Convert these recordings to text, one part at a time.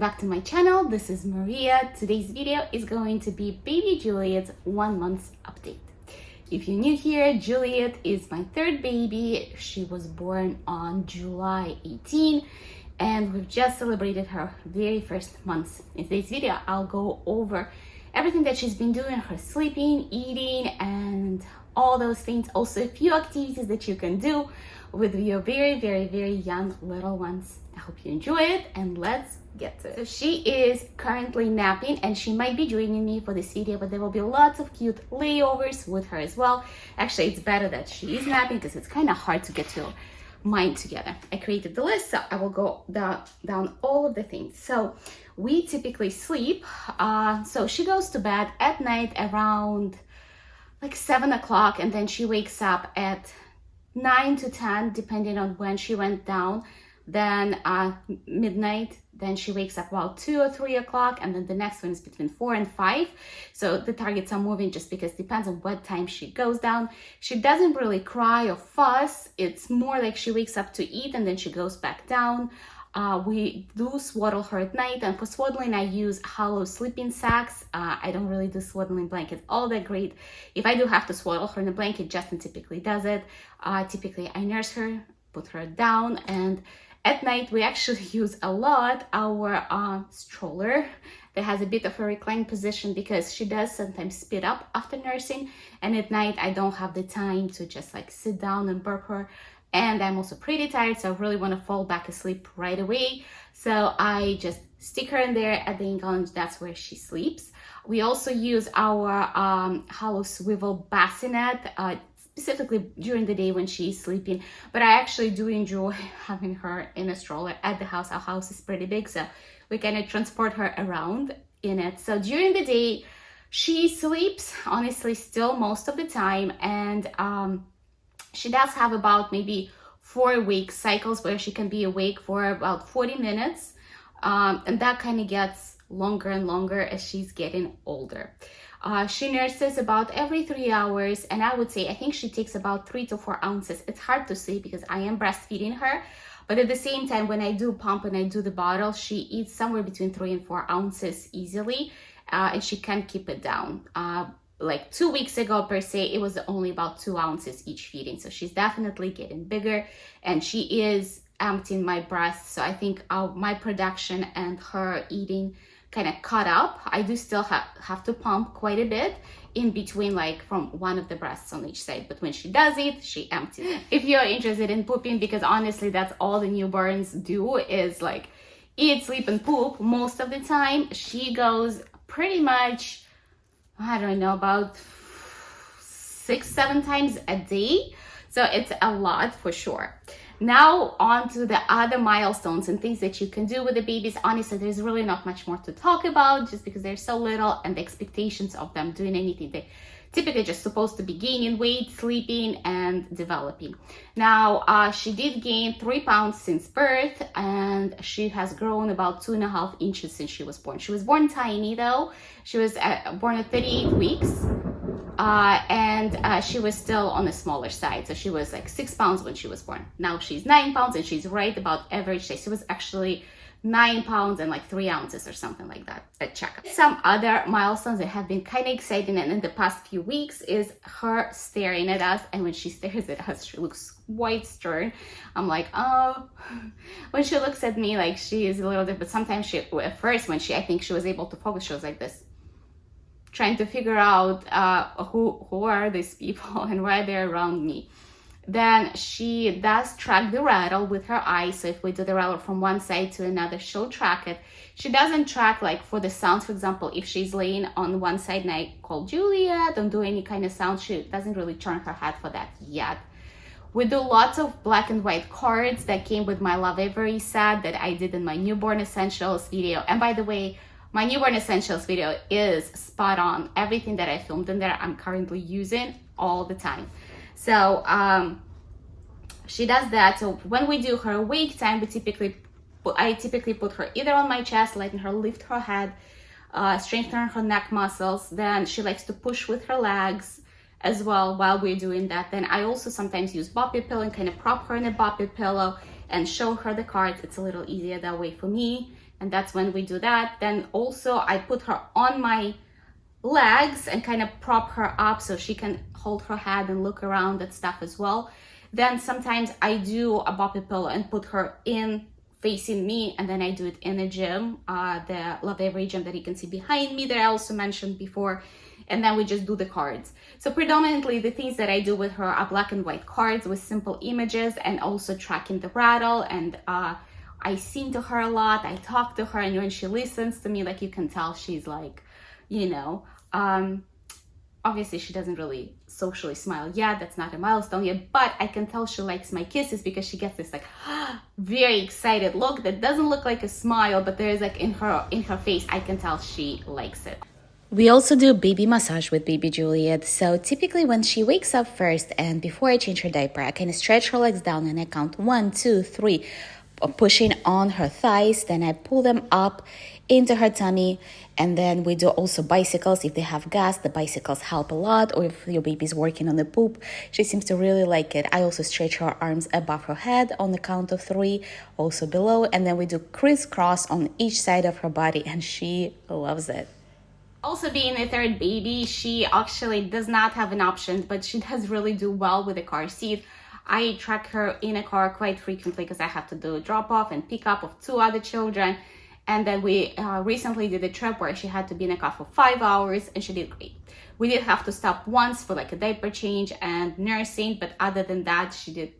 back to my channel. This is Maria. Today's video is going to be baby Juliet's 1 month update. If you're new here, Juliet is my third baby. She was born on July 18 and we've just celebrated her very first month. In today's video, I'll go over everything that she's been doing, her sleeping, eating, and all those things. Also, a few activities that you can do with your very young little ones. I hope you enjoy it, and let's get to it. So she is currently napping, and she might be joining me for this video, but there will be lots of cute layovers with her as well. Actually, it's better that she is napping because it's kind of hard to get your mind together. I created the list, so I will go down all of the things. So we typically sleep, so she goes to bed at night around like 7 o'clock, and then she wakes up at 9 to 10 depending on when she went down, then midnight, then she wakes up about 2 or 3 o'clock, and then the next one is between 4 and 5. So the targets are moving just because it depends on what time she goes down. She doesn't really cry or fuss. It's more like she wakes up to eat and then she goes back down. We do swaddle her at night, and for swaddling I use hollow sleeping sacks. I don't really do swaddling blankets all that great. If I do have to swaddle her in a blanket, Justin typically does it. Typically I nurse her, put her down, and at night we actually use a lot our stroller that has a bit of a reclined position because she does sometimes speed up after nursing, and at night I don't have the time to just like sit down and burp her. And I'm also pretty tired, so I really want to fall back asleep right away. So I just stick her in there at the ankle, and that's where she sleeps. We also use our hollow swivel bassinet, specifically during the day when she's sleeping. But I actually do enjoy having her in a stroller at the house. Our house is pretty big, so we kind of transport her around in it. So during the day, she sleeps, honestly, still most of the time. And she does have about maybe 4-week cycles where she can be awake for about 40 minutes. And that kind of gets longer and longer as she's getting older. She nurses about every 3 hours, and I would say, I think she takes about 3 to 4 ounces. It's hard to say because I am breastfeeding her, but at the same time, when I do pump and I do the bottle, she eats somewhere between 3 and 4 ounces easily, and she can keep it down. Like 2 weeks ago per se, it was only about 2 ounces each feeding. So she's definitely getting bigger, and she is emptying my breast. So I think my production and her eating kind of caught up. I do still have to pump quite a bit in between, like from one of the breasts on each side. But when she does it, she empties it. If you're interested in pooping, because honestly, that's all the newborns do is like eat, sleep, and poop most of the time. She goes pretty much, I don't know, about 6-7 times a day. So it's a lot for sure. Now on to the other milestones and things that you can do with the babies. Honestly, there's really not much more to talk about just because they're so little, and the expectations of them doing anything. They typically just supposed to be gaining weight, sleeping, and developing. Now, she did gain 3 pounds since birth, and she has grown about 2.5 inches since she was born. She was born tiny though. She was born at 38 weeks. And she was still on the smaller side. So she was like 6 pounds when she was born. Now she's 9 pounds, and she's right about average size. She was actually 9 pounds and like 3 ounces or something like that at checkup. Some other milestones that have been kind of exciting and in the past few weeks is her staring at us. And when she stares at us, she looks quite stern. I'm like, oh. When she looks at me, like she is a little different. But sometimes she, at first, when I think she was able to focus, she was like this, trying to figure out who are these people and why they're around me. Then she does track the rattle with her eyes. So if we do the rattle from one side to another, she'll track it. She doesn't track like for the sounds. For example, if she's laying on one side and I call Julia, don't do any kind of sound, she doesn't really turn her head for that yet. We do lots of black and white cards that came with my Love Avery set that I did in my Newborn Essentials video. And by the way, my Newborn Essentials video is spot on. Everything that I filmed in there, I'm currently using all the time. So she does that. So when we do her wake time, I typically put her either on my chest, letting her lift her head, strengthen her neck muscles. Then she likes to push with her legs as well while we're doing that. Then I also sometimes use boppy pillow and kind of prop her in a boppy pillow and show her the cards. It's a little easier that way for me and that's when we do that. Then also I put her on my legs and kind of prop her up so she can hold her head and look around and stuff as well. Then sometimes I do a boppy pillow and put her in facing me, and then I do it in the gym, the Love Every gym that you can see behind me that I also mentioned before. And then we just do the cards. So predominantly the things that I do with her are black and white cards with simple images, and also tracking the rattle. And I sing to her a lot, I talk to her, and when she listens to me, like, you can tell she's like, you know, obviously she doesn't really socially smile yet, that's not a milestone yet, but I can tell she likes my kisses because she gets this like very excited look that doesn't look like a smile, but there's like in her face, I can tell she likes it. We also do baby massage with baby Juliet. So typically when she wakes up first and before I change her diaper, I kind of stretch her legs down and I count 1, 2, 3, pushing on her thighs. Then I pull them up into her tummy. And then we do also bicycles. If they have gas, the bicycles help a lot. Or if your baby's working on the poop, she seems to really like it. I also stretch her arms above her head on the count of 3, also below. And then we do crisscross on each side of her body, and she loves it. Also, being a third baby, she actually does not have an option, but she does really do well with a car seat. I track her in a car quite frequently because I have to do a drop off and pick up of 2 other children. And then we recently did a trip where she had to be in a car for 5 hours, and she did great. We did have to stop once for like a diaper change and nursing, but other than that, she did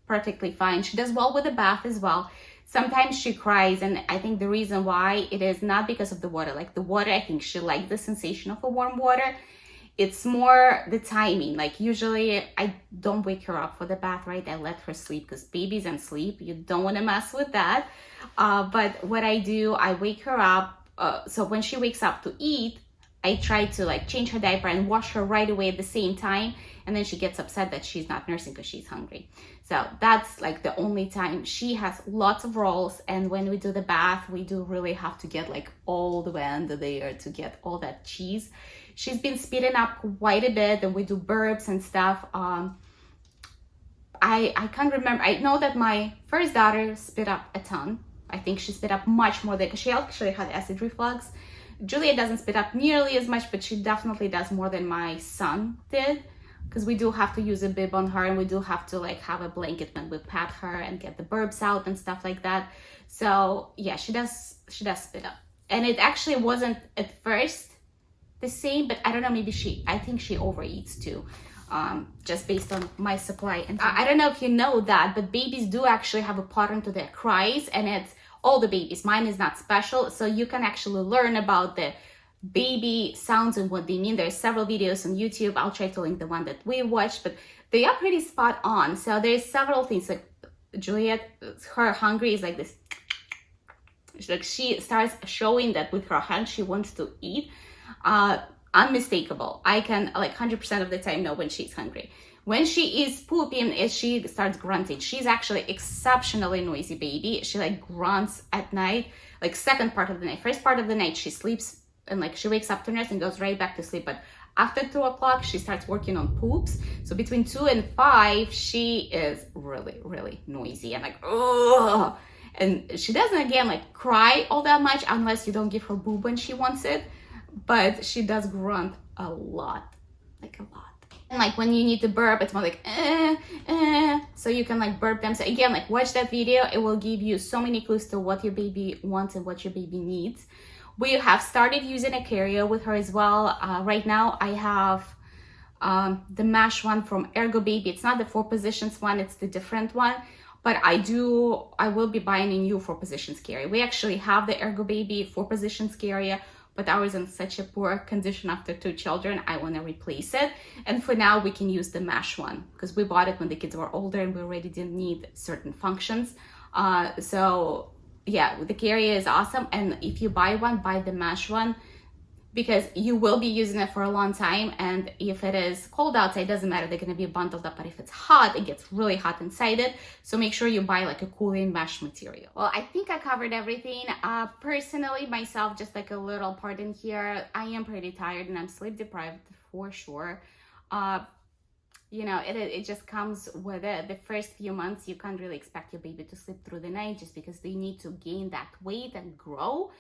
perfectly fine. She does well with the bath as well. Sometimes she cries, and I think the reason why it is not because of the water. Like the water, I think she liked the sensation of a warm water. It's more the timing. Like usually I don't wake her up for the bath, right? I let her sleep because babies and sleep, you don't want to mess with that. But what I do, I wake her up. So when she wakes up to eat, I try to like change her diaper and wash her right away at the same time. And then she gets upset that she's not nursing because she's hungry. So that's like the only time. She has lots of rolls, and when we do the bath, we do really have to get like all the way under there to get all that cheese. She's been speeding up quite a bit, and we do burps and stuff. I can't remember. I know that my first daughter spit up a ton. I think she spit up much more because she actually had acid reflux. Julia doesn't spit up nearly as much, but she definitely does more than my son did, because we do have to use a bib on her, and we do have to like have a blanket when we pat her and get the burps out and stuff like that. So yeah, she does spit up. And it actually wasn't at first the same, but I don't know, maybe I think she overeats too, just based on my supply. And I don't know if you know that, but babies do actually have a pattern to their cries, and it's all the babies. Mine is not special, so you can actually learn about the baby sounds and what they mean. There's several videos on YouTube. I'll try to link the one that we watched, but they are pretty spot on. So there's several things. Like Juliet, her hungry is like this. Like she starts showing that with her hand she wants to eat. Unmistakable. I can like 100% of the time know when she's hungry. When she is pooping, she starts grunting. She's actually exceptionally noisy baby. She like grunts at night, like second part of the night. First part of the night she sleeps and like she wakes up to nurse and goes right back to sleep. But after 2 o'clock, she starts working on poops. So between 2 and 5, she is really, really noisy and like, ugh. And she doesn't, again, like cry all that much unless you don't give her boob when she wants it. But she does grunt a lot, like a lot. And like when you need to burp, it's more like, so you can like burp them. So again, like watch that video. It will give you so many clues to what your baby wants and what your baby needs. We have started using a carrier with her as well. Right now I have the mesh one from Ergo Baby. It's not the 4 positions one, it's the different one. But I will be buying a new 4 positions carrier. We actually have the Ergo Baby 4 positions carrier, but ours is in such a poor condition after 2 children, I want to replace it. And for now, we can use the mesh one because we bought it when the kids were older and we already didn't need certain functions. So yeah, the carrier is awesome. And if you buy one, buy the mesh one because you will be using it for a long time. And if it is cold outside, it doesn't matter, they're going to be bundled up. But if it's hot, it gets really hot inside it. So make sure you buy like a cooling mesh material. Well, I think I covered everything. Personally, myself, just like a little part in here, I am pretty tired and I'm sleep deprived for sure. you know, it just comes with it. The first few months, you can't really expect your baby to sleep through the night just because they need to gain that weight and grow.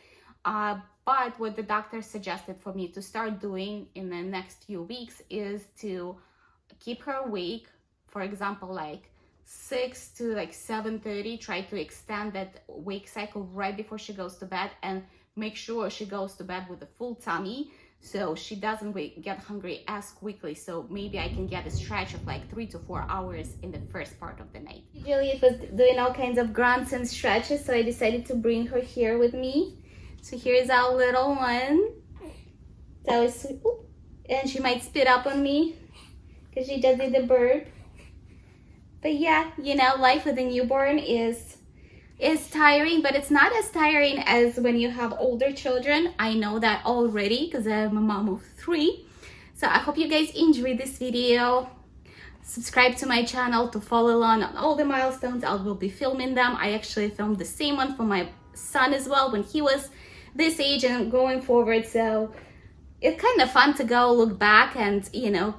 But what the doctor suggested for me to start doing in the next few weeks is to keep her awake. For example, like 6 to like 7:30, try to extend that wake cycle right before she goes to bed, and make sure she goes to bed with a full tummy so she doesn't get hungry as quickly. So maybe I can get a stretch of like 3 to 4 hours in the first part of the night. Juliet was doing all kinds of grunts and stretches, so I decided to bring her here with me. So here's our little one. That was sweet. Ooh. And she might spit up on me because she just did the burp. But yeah, you know, life with a newborn is tiring, but it's not as tiring as when you have older children. I know that already because I'm a mom of 3. So I hope you guys enjoyed this video. Subscribe to my channel to follow along on all the milestones. I will be filming them. I actually filmed the same one for my son as well when he was this age and going forward. So it's kind of fun to go look back and, you know,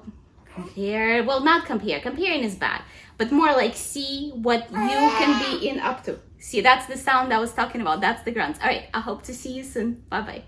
compare. Well, not compare. Comparing is bad. But more like see what you can be in up to. See, that's the sound I was talking about. That's the grunts. All right, I hope to see you soon. Bye-bye.